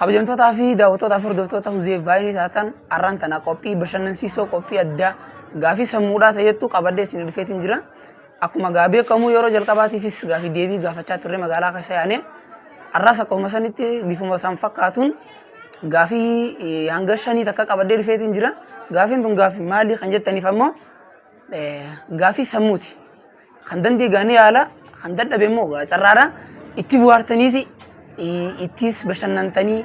kabajamtootaa fi daawwattootaaf hordoftoota Huzee Vaayinii taatan arraan tana qophii bashannansiisoo qophii addaa gaafii sammuudhaa ta'ettu qabadhee isin dhufeetiin jira. Akkuma gaabee kamuu yeroo jalqabaatiifis gaafii deebii gaafachaa turre magaalaa keessa yaane arraas akkuma sanitti bifuma isaan fakkaatuun gaafii hanga 5 takka qabadhee dhufeetiin jira. Gaafiin tun gaafii maalii kan jettaniif ammoo gaafii sammuuti. Kan dandee gaanii yaala kan dadhabe immoo carraadha itti bu'aartaniis ittis bashannantanii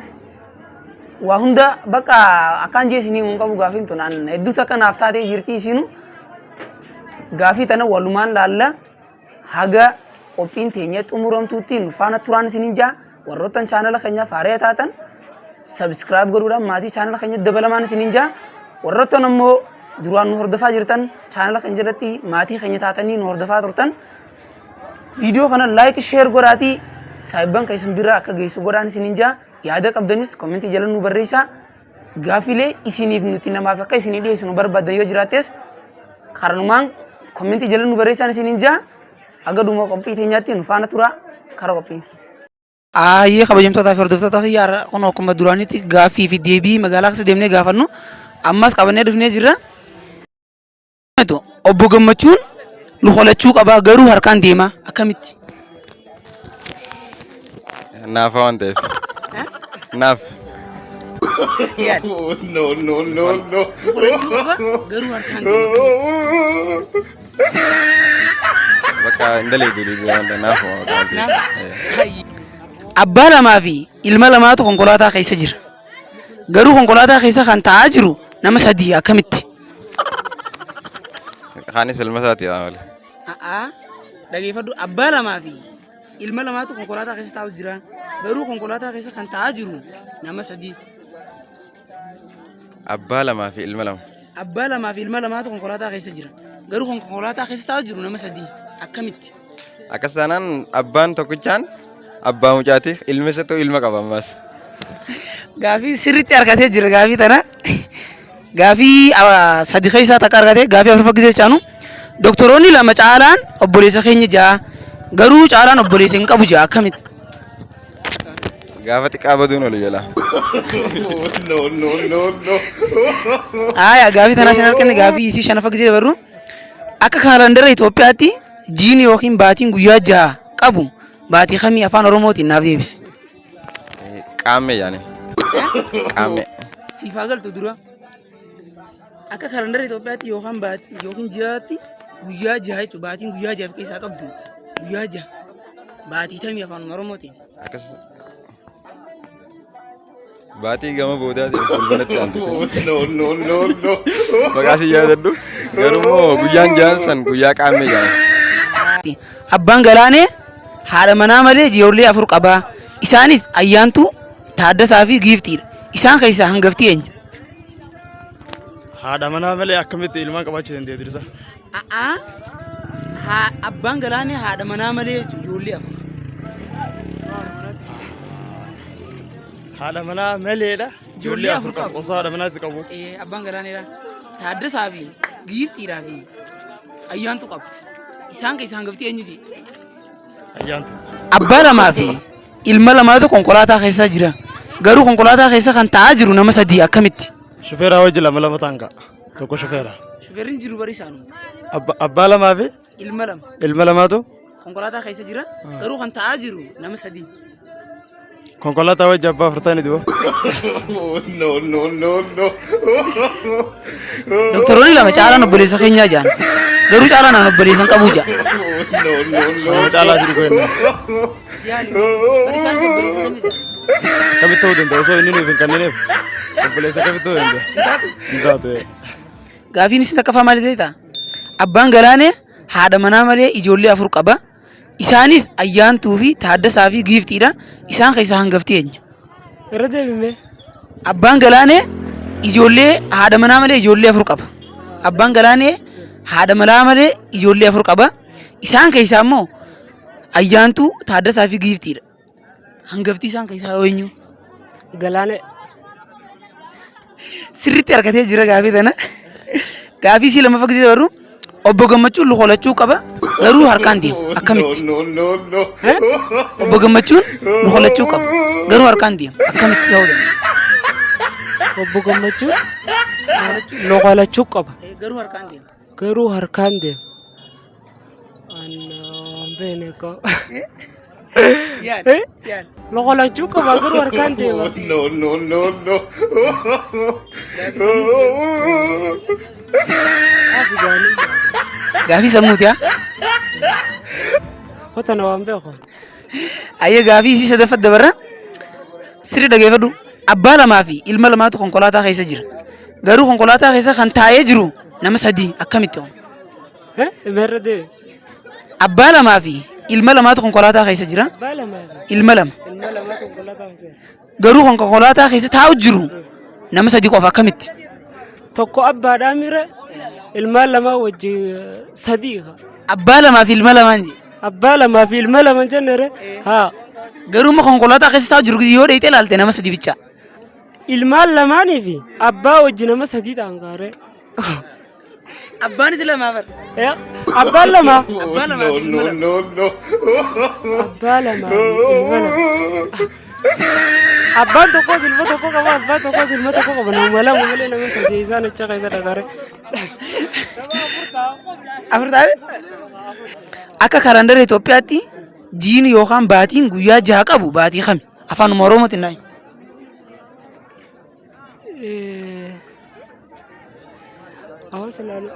waa hunda bakka akkaan jeesanii mun qabu gaafiin tun an hedduu takka naaf taatee jirti isinu gaafii tana walumaan laalla haga qophiin teenya xumuramtuutti nu faana turaan isinin jaa warroottan chaanala keenya faaree taatan subscribe godhuudhaan maatii chaanala keenya dabalamaan isinin jaa warroottan ammoo duraan nu hordofaa jirtan chaanala keenya jalatti maatii keenya taatanii nu hordofaa turtan video kana like share godhaatii saayiban keessan bira akka geessu godhaan isinin jaa yaada qabdanis commenti jala nu barreessaa gaafilee isiniif nuti namaaf akka isinii dhiyeessu nu barbaadan yoo jiraates karanumaan commenti jala nu barreessaan isinin jaa haga dhuma qophii teenyaatti nu faana tura kara qophii. Aayee kabajamtootaa fi hordoftoota xiyyaara kun akkuma duraanitti gaafii fi deebii magaalaa keessa deemnee gaafannu ammas qabannee dhufnee jirra. Obbo Gammachuun nu holachuu qaba garuu harkaan deema akkamitti? Naaf waan ta'eef. Naaf. No. Garuu harkaan deema. Bakka indalee duri wanta naaf waan ta'eef. Abbaa lamaa fi ilma lamaatu konkolaataa keessa jira. Garuu konkolaataa keessa kan taa'aa jiru nama 3 akkamitti? Kaanis ilma isaati yaa malee. Dhageeffadhu abbaa lamaa fi ilma lamaatu konkolaataa keessa taa'u jira. Garuu konkolaataa keessa kan taa'aa jiru nama 3. Abbaa lamaa fi ilma lama. Abbaa lamaa fi ilma lamaatu konkolaataa keessa jira. Garuu konkolaataa keessa taa'u jiru nama 3 akkamitti? Akkas taanaan abbaan tokkichaan abbaa mucaatiif ilmi isaatu ilma qaba ammas. Gaafii sirriitti argatee jira gaafii tana. Gaafii 3 keessaa takka argatee gaafii 4 fakkii jechaanu doktoroonni 2 caalaan obboleessa keenya jaa garuu caalaan obboleessa hin qabu jaa akkamitti? Gaafa xiqqaa baduun oli jala. No. Aya gaafii tana shan arganne gaafii isii 5 fakkii dabarru akka kaalandara Itoophiyaatti jiini yookiin baatiin guyyaa 6 qabu baatii kamii afaan Oromootiin naaf deebisi. Qaame yaani. Qaame. Siifaa galtu dura. Akka kaalandara Itoophiyaatti yookaan baatii yookiin ji'aatti guyyaa 6 jechuudha. Baatiin guyyaa 6 keessaa qabdu guyyaa 6 baatii tamii afaan Oromootiin. Akkas. Baatii gama boodaatiin fulbanatti aantisee. No. Maqaasii yaadadhu. Garuu guyyaan 6 san guyyaa qaame jaana. Abbaan Galaanee haadha manaa malee ijoollee 4 qaba. Isaanis Ayyaantuu, Taaddasaa fi Giiftiidha. Isaan keessaa hangafti eenyu? Haadha manaa malee akkamitti ilmaan qabaachuu dandeenya dirisa? Abbaan Galaanee haadha manaa malee ijoollee 4. Haadha manaa maleedha. Ijoollee 4 qabu. Osoo haadha manaatti qabu. Abbaan Galaaneedha. Taaddasaa fi Giiftiidhaa fi Ayyaantuu qabu. Isaan keessaa hangafti eenyuti? Ayyaantuu. Abbaa lamaa fi ilma lamaatu konkolaataa keessa jira. Garuu konkolaataa keessa kan taa'aa jiru nama 3 akkamitti? Shufeeraa wajji lama taanqa. Tokko shufeera. Shufeerri jiru bari isaanu. Abbaa lamaa fi ilma lamaatu konkolaataa keessa jira. Garuu kan taa'aa jiru nama 3. konkolaataa wajji abbaa 40 diba. No. Doktoroonni 2 caalaan obboleessa keenyaa jaan. Garuu caalaan aan obboleessa hin qabu jaa. No. Caalaa jiru koyenna. Bari isaan obboleessa keenya jaa. Kamitti ta'uu danda'a osoo inni nuuf hin kennineef obboleessa kamitti ta'uu danda'a. Hin taatu. Gaafiin isin akka faamaali ta'e abbaan Galaanee haadha manaa malee ijoollee 4 qaba. Isaanis Ayyaantuu fi Taaddasaa fi Giiftiidha. Isaan keessaa hangafti eenyu? Irra deebine. Abbaan Galaanee ijoollee haadha manaa malee ijoollee 4 qaba. Abbaan Galaanee haadha manaa malee ijoollee 4 qaba. Isaan keessaa immoo Ayyaantuu, Taaddasaa fi Giiftiidha. Hangafti isaan keessaa eenyu? Galaanee. Sirriitti argatee jira gaafii tana. Gaafii isii 2 fakkii dabarru obbo Gammachuun lukolachuu qaba garuu harkaan deema akkamitti? Obbo Gammachuun lukolachuu qaba garuu harkaan deema akkamitti ta'uu danda'a? Obbo Gammachuun lukolachuu qaba garuu harkaan deema. Beneko. Lukolachuu qaba garuu harkaan deema. Gaafii sammuuti haa? Kotana waan beeku. Ayyee gaafii isii sadaffat dabarra sirri dhageeffadhu abbaa lamaa fi ilma lamaatu konkolaataa keessa jira garuu konkolaataa keessa kan taa'ee jiru nama sadii akkamitti on? Meerra deeme. Abbaa lamaa fi ilma lamaatu konkolaataa keessa jira ilma lama konkolaataa keessa. garuu konkolaataa keessa taa'u jiru nama sadii qofa akkamitti? Tokko abbaadhaa mire ilmaan lama wajji sadii. Abbaa lamaa fi ilma lamaan je. Abbaa lamaa fi ilma lamaan jennere haa. Garuu ma konkolaataa keessa taa'u jiru yoo dheeyite ilaalte nama sadii bicha. Ilmaan lamaanii fi abbaa wajji nama sadii ta'an gaare. Abbaanis lamaa bar. Abbaan lama. Abbaa lamaa fi ilma lama. Abbaa lamaa fi ilma lama. Abbaan tokkos ilma tokko qaba abbaan tokkos ilma tokko qaba nama lama malee nama sadii isaan achi keessa dhagaare. Afur taa'e? Akka kalaandara Itoophiyaatti jiini yookaan baatiin guyyaa 6 qabu baatii kami? Afaan Oromootiin naayi.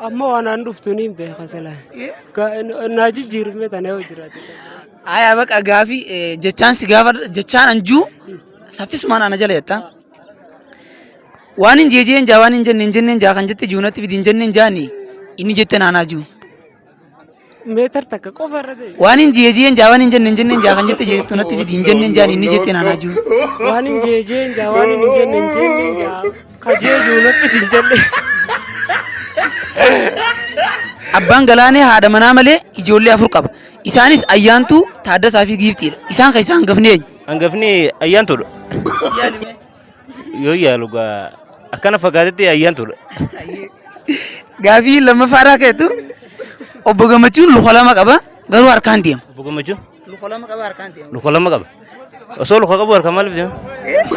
Amma waan aan dhuftu ni beeka salaan. Naa jijjiirame tana yoo jiraate. Aya baqa gaafii jechaan si gaafa jechaan anjuu saffisumaan ana jala jetta. Waan hin jeejeen jaa waan hin jenneen jaa kan jette juunatti fidin jenneen jaani inni jette naanaa juu. Meetar takka qofa irra ta'e. Waan hin jeejeen jaa waan hin jenneen jaa kan jette juunatti fidin jenneen jaani inni jette naanaa juu. Waan hin jeejeen jaa waan hin jenneen jaa kajee juunatti fidin jenneen. Abbaan Galaanee haadha manaa malee ijoollee 4 qaba. Isaanis Ayyaantuu, Taaddasaa fi Giiftiidha. Isaan keessaa hangafni eenyu? Hangafni Ayyaantuudha. Yoo yaalu akkana fagaatetti Ayyaantuudha. Gaafii lammaffaadhaa keetu obbo Gammachuun luka 2 qaba garuu harkaan deema. Obbo Gammachuun Luka 2 qaba harkaan deema. luka 2 qaba. Osoo luka qabu harkaan maaliif deema?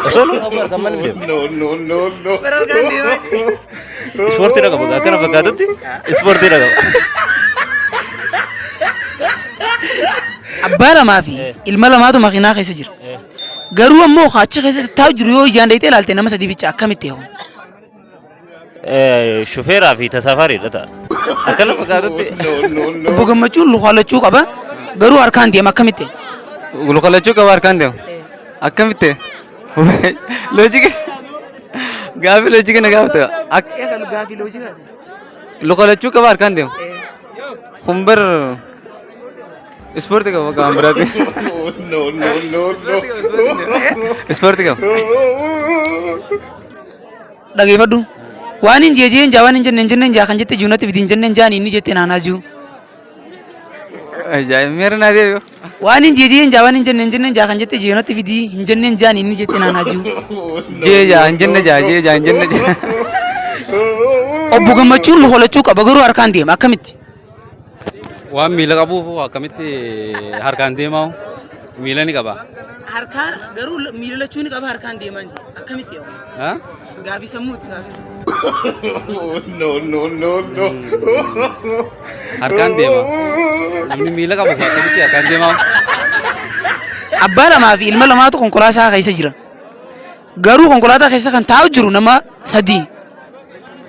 Osoo luka qabu harkaan maaliif deema? Bara harkaan deema. Ispoortiidha qaba akkana fagaatetti ispoortiidha qaba. Abbaa lamaa fi ilma lamaatu makiinaa keessa jira. Garuu ammoo achi keessatti taa'u jiru yoo ijaan dheeyitee ilaalte nama sadii bicha akkamitti eeguun? Shufeeraa fi tasaafariidha ta'a. Akkana fagaatetti. Obbo Gammachuun lukalachuu qaba garuu harkaan deema akkamitti? Lukolachuu qaba harkaan deema. Akkamitti? Loojika. Gaafii loojika na gaafata. Gaafii loojika. Lukolachuu qaba harkaan deema. Humbar ispoortii qaba kan biraati. Ispoortii qaba. Dhageeffadhu. Waan hin jeejeen jaa waan hin jenneen jaa kan jette juunatti fidin jenneen jaani inni jette naanaa jiru. Meera naa deebi'u. Waan hin jeejeen jaa waan hin jenneen jaa kan jette juunatti fidii hin jenneen jaani inni jette naanaa jiru. Jeejaa hin jenne jaa jeejaa hin jenne jaa. Obbo Gammachuun lukolachuu qaba garuu harkaan deema akkamitti? Waan miila qabuuf akkamitti harkaan deemaa miila ni qaba. Harkaan garuu miila lachuun qaba harkaan deemaa jira akkamitti eeguun? Gaafii sammuuti gaafii. Harkaan deema. Inni miila qabuuf akkamitti harkaan deemaa? Abbaa lamaa fi ilma lamaatu konkolaataa keessa jira. Garuu konkolaataa keessa kan taa'u jiru nama sadii.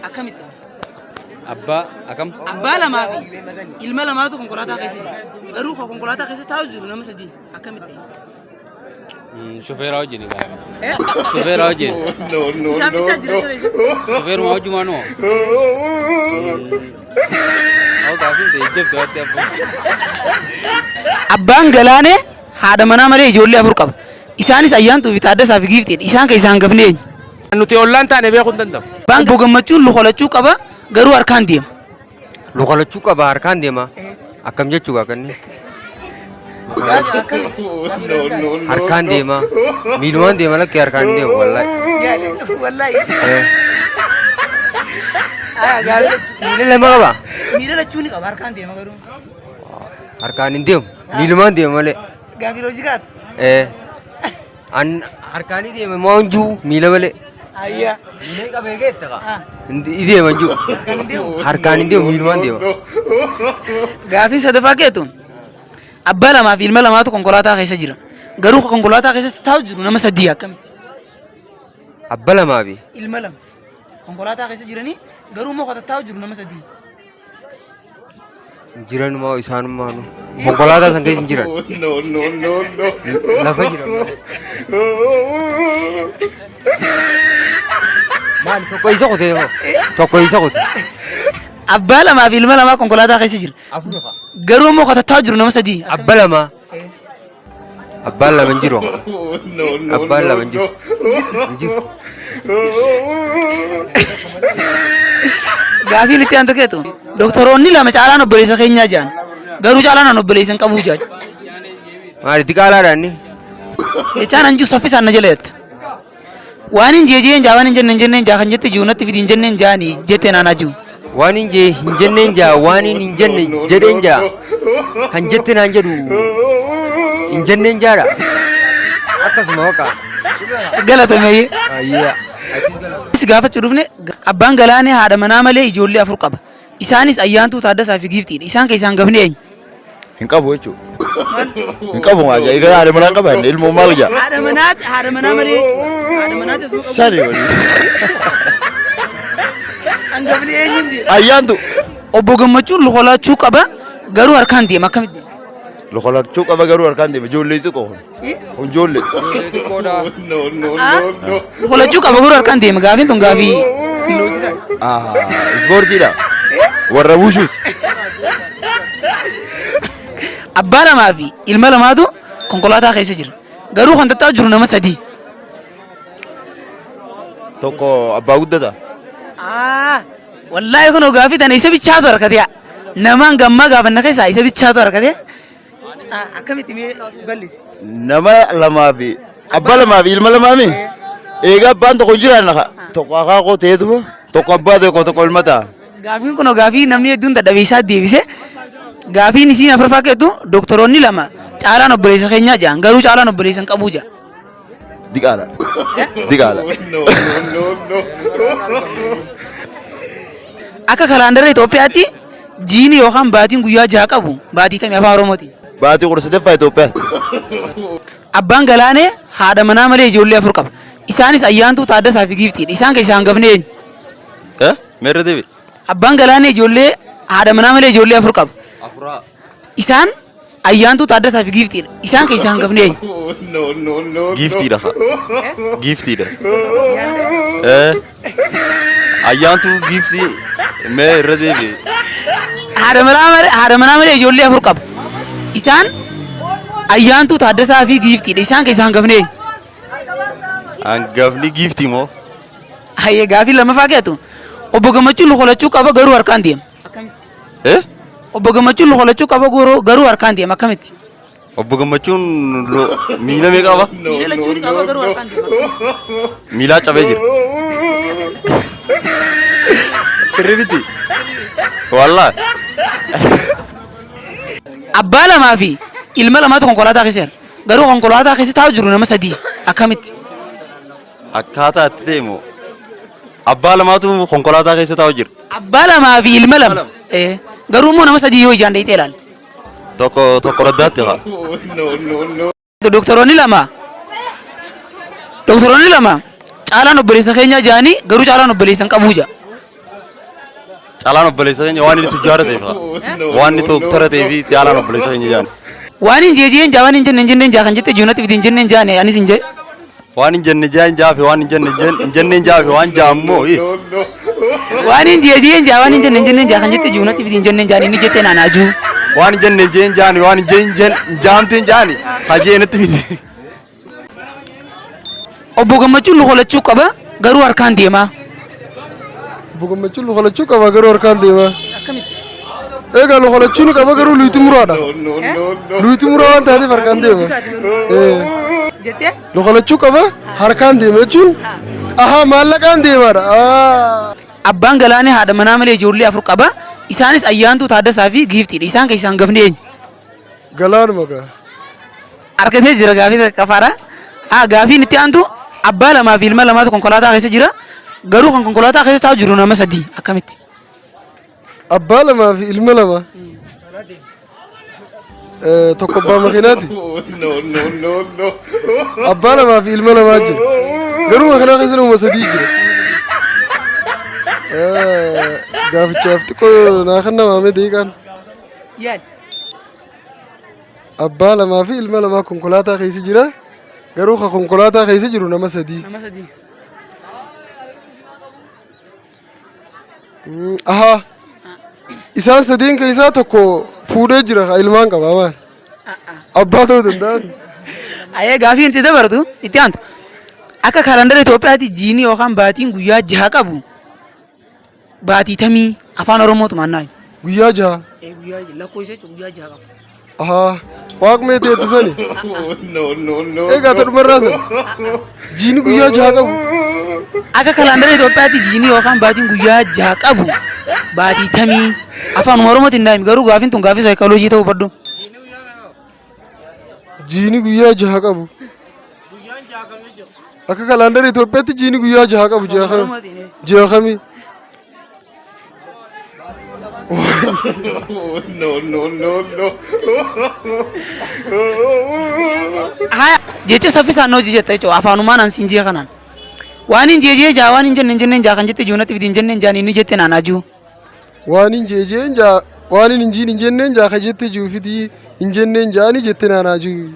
Akkamitti? Abbaa akkam? Abbaa lamaa fi ilma lamaatu konkolaataa keessa jira. Garuu konkolaataa keessa taa'u jiru nama sadii. Akkamitti? Shufeeraa wajjin egaa. Shufeeraa wajjin. Isaan bichaa jira jira. Shufeeruma wajjumaan hoo? Gaafii ta'e ijjabdu waatti abbaa. Abbaan Galaanee haadha manaa malee ijoollee 4 qaba. Isaanis Ayyaantuu fi Taaddasaa fi Giiftiidha. Isaan keessaa hangafni eenyu? Nuti ollaan taane beekuu hin danda'u. Abbaan Obbo Gammachuun lukolachuu qaba garuu harkaan deema. Lukolachuu qaba harkaan deema. Akkam jechuudha kanni. Harkaan deema. Miilumaan deema lakkee harkaan deema wallaahi. Miila lama qaba. Miila lachuu ni qaba harkaan deema garuu. Harkaan hin deemu. Miilumaan deema malee. Gaafii loojikaati. An harkaan deema moo hinjuu miila malee. Ayyaa. Miila qabee geetta qa. Deema hinjuu. Harkaan hin deemu miilumaan deema. Gaafii sadaffaa keetu abbaa lamaa fi ilma lamaatu konkolaataa keessa jira. Garuu konkolaataa keessatti taa'u jiru nama sadii akkamitti? Abba lamaa fi Ilma lama konkolaataa keessa jiranii garuu immoo taa'u jiru nama sadii. jiranuma isaanuma nu. Konkolaataa san keessa hin jiran. Lafa jiran malee. Maali tokko isa qote yoo? Tokko isa qote. Abbaa lamaa fi ilma lamaa konkolaataa keessa jira. Afur fa'a. Garuu immoo taa'u jiru nama sadii. Abba lamaa. Abbaan lama hin jiru. Abbaan lama hin jiru. Hin jiru. Gaafii itti aantu keetu doktoroonni lama caalaan obboleessa keenyaa jiran garuu caalaan obboleessa hin qabu jira. Maali xiqqaalaadhaan ni? Jechaan anjuu saffisaan na jala jetta. Waan hin jeejeen jaa waan hin jenneen jaa kan jette jiru natti fidi hin jenneen jaani jettee naanaa jiru. Waan hin jenneen jaa waan hin jenne jedheen jaa kan jette naan jedhu hin jenneen jaadha. Akkasuma waqa. Galatameeyye. Ayyaa. Gaafachuu dhufne abbaan Galaanee haadha manaa malee ijoollee afur qaba. Isaanis Ayyaantuu Taaddasaa fi Giiftiidha. Isaan keessaan gafni eenyu? Hin qabu jechuudha. Hin qabu maaja. Egaa haadha manaa qaba inni ilmoo maal jaa? Haadha manaa malee haadha manaa teessuma qabu. Shani wali. Hangafni eenyuun jira? Ayyaantu. Obbo Gammachuun lukolachuu qaba garuu harkaan deema akkamitti? Lukolachuu qaba garuu harkaan deema ijoollee xiqqoo. Ijoollee. Lukolachuu qaba garuu harkaan deema gaafiin tun gaafii. Ispoortiidha. Warra buushuus. Abbaa lamaa fi ilma lamaatu konkolaataa keessa jira. Garuu kan taa'u jiru nama sadii. Tokko abbaa guddata. Wallaahi kun gaafii tana isa bichaatu harkatee namaan gammaa gaafanna keessaa isa bichaatu harkatee akkamitti mee bal'isi? Nama lamaa fi abbaa lamaa fi ilma lamaa mi? Egaa abbaan tokko jiraan naqa. Tokko akaakoo ta'eetu tokko abbaa tokko ilma ta'a. Gaafiin kun gaafii namni hedduun dadhabee isaa deebise. Gaafiin isiin afuraffaa keetu doktoroonni lama caalaan obboleessa keenyaa jedhan garuu caalaan obboleessa hin qabu jedha. Diqaala. Diqaala. Akka kalaandara Itoophiyaatti jiini yookaan baatiin guyyaa jaha qabu baatii tamii afaan Oromooti. Baatii 19ffaa Itoophiyaatti. Abbaan Galaanee haadha manaa malee ijoollee afur qaba. Isaanis Ayyaantuu Taaddasaa fi Giiftiidha. Isaan keessaan gafni eenyu? Meerra deebi. Abbaan Galaanee ijoollee haadha manaa malee ijoollee afur qaba. Afuraa. Isaan Ayyaantuu Taaddasaa fi Giiftiidha. Isaan keessaan gafni eenyu? Giiftiidha. Giiftiidha. Ayyaantuu giiftii meerra deebi. Haadha manaa malee ijoollee afur qaba. Isaan Ayyaantuu Taaddasaa fi Giiftiidha. Isaan keessaan gafni eenyu? Hangafni giiftii moo? Hayyee gaafii lamaffaa keetu obbo Gammachuun lukolachuu qaba garuu harkaan deema. Akkamitti? Obbo Gammachuun lukolachuu qaba garuu harkaan deema akkamitti? Obbo Gammachuun miila meeqa qaba? Miila lachuun qaba garuu harkaan deema. Miilaa cabee jira. Firribiti. Wallaa. Abbaa lamaa fi ilma lamaatu konkolaataa keessa jira. Garuu konkolaataa keessa taa'u jiru nama sadii. Akkamitti? Akkaataa itti deemu. Abbaa lamaatu konkolaataa keessa taa'u jira. Abbaa lamaa fi ilma lama. Garuu immoo nama sadii yoo ijaan dheeyitee ilaalte. Tokko raddaatti haa. Doktoroonni lama caalaan obboleessa keenyaa jedhanii garuu caalaan obboleessa hin qabu jedha. Caalaan obboleessa keenya waan inni tujjaara ta'eef waan inni doktara ta'eef caalaan obboleessa keenya jedhan. Waan hin jeejeen jaa waan hin jenneen jaa kan jette jiunatti fidi hin jenneen jaane anis hin jee. Waan hin jenne jaa hin jaafe waan hin jenneen jaafe waan jaammoo. Waan hin jeejeen jaa waan hin jenneen jaa kan jette jiunatti fidi hin jenneen jaane inni jettee naanaa juu. Waan hin jenne jeen jaani waan hin jaamteen jaani hajee natti fidi. Obbo Gammachuun lukolachuu qaba garuu harkaan deema. Obbo Gammachuun lukolachuu qaba garuu harkaan deema. Akkamitti? Egaa lukolachuu qaba garuu luyitii muraadha. Luyitii muraa waan taateef harkaan deema. Jettee? Lukolachuu qaba harkaan deema jechuun maallaqaan deemaadha. abbaan galaanee haadha manaa malee ijoollee afur qaba. Isaanis ayyaantuu Taaddasaa fi Giiftiidha. Isaan keessaa hangafni eenyu? Galaanuma gaa. Argatee jira gaafii qafaadha. Gaafiin itti aantu abbaa lamaa fi ilma lamaatu konkolaataa keessa jira. Garuu kan konkolaataa keessa taa'u jiru nama sadii akkamitti? Abbaa lamaa fi ilma lama. Tokko abbaa makiinaati. Abbaa lamaa fi ilma lamaa jira. Garuu makiinaa keessa nama sadii jira. Gaafichaaf xiqqoo naa kan namaame deeqaan. Yaali. Abbaa lamaa fi ilma lamaa konkolaataa keessa jira. Garuu kan konkolaataa keessa jiru nama sadii. Nama sadii. Ahaa. Isaan sadiin keessaa tokko fuudhee jira ilmaan qaba maal? Abbaa ta'uu danda'a. Ayee gaafiin itti dabartu itti aantu. Akka kaalandara Itoophiyaatti jiini yookaan baatiin guyyaa jaha qabu. Baatii tamii afaan Oromootu maannaa. Guyyaa jaha. Guyyaa lakkoofsa jechuun guyyaa jaha qabu. Ahaa. Waaqmee teetu sani. Egaa ta dhumarraa sana. Jiini guyyaa jaha qabu. Akka kaalandara Itoophiyaatti jiini yookaan baatiin guyyaa jaha qabu. Baatii tamii afaan Oromootiin daa'im garuu gaafiin tun gaafii saayikooloojii ta'uu baddu. Jiini guyyaa jaha qabu. Akka kaalandara Itoophiyaatti jiini guyyaa jaha qabu ji'a kamii. Jecha saffisaan hojii jetta jechuudha afaanumaan ansiin ji'a kanaan. Waan hin jeejee jaa waan hin jenneen jaa kan jette ijoonatti fidi hin jenneen jaan inni jette naan ajuu. Waan hin jeejeen jaa waan hin jiin hin jenneen jaa kan jette juu fidi hin jenneen jaani jette naan ajuu.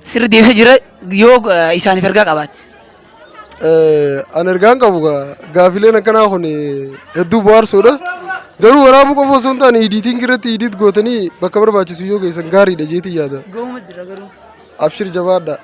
Sirri deebisee jira yoo isaaniif ergaa qabaatti. An ergaan qabu gaafileen akkanaa kun hedduu bohaarsoodha. Garuu waraabuu qofa osoo hin taane idiitiin irratti idiit gootanii bakka barbaachisu yoo geessan gaariidha jeetii yaada. Gooma jira garuu. Abshir jabaadha.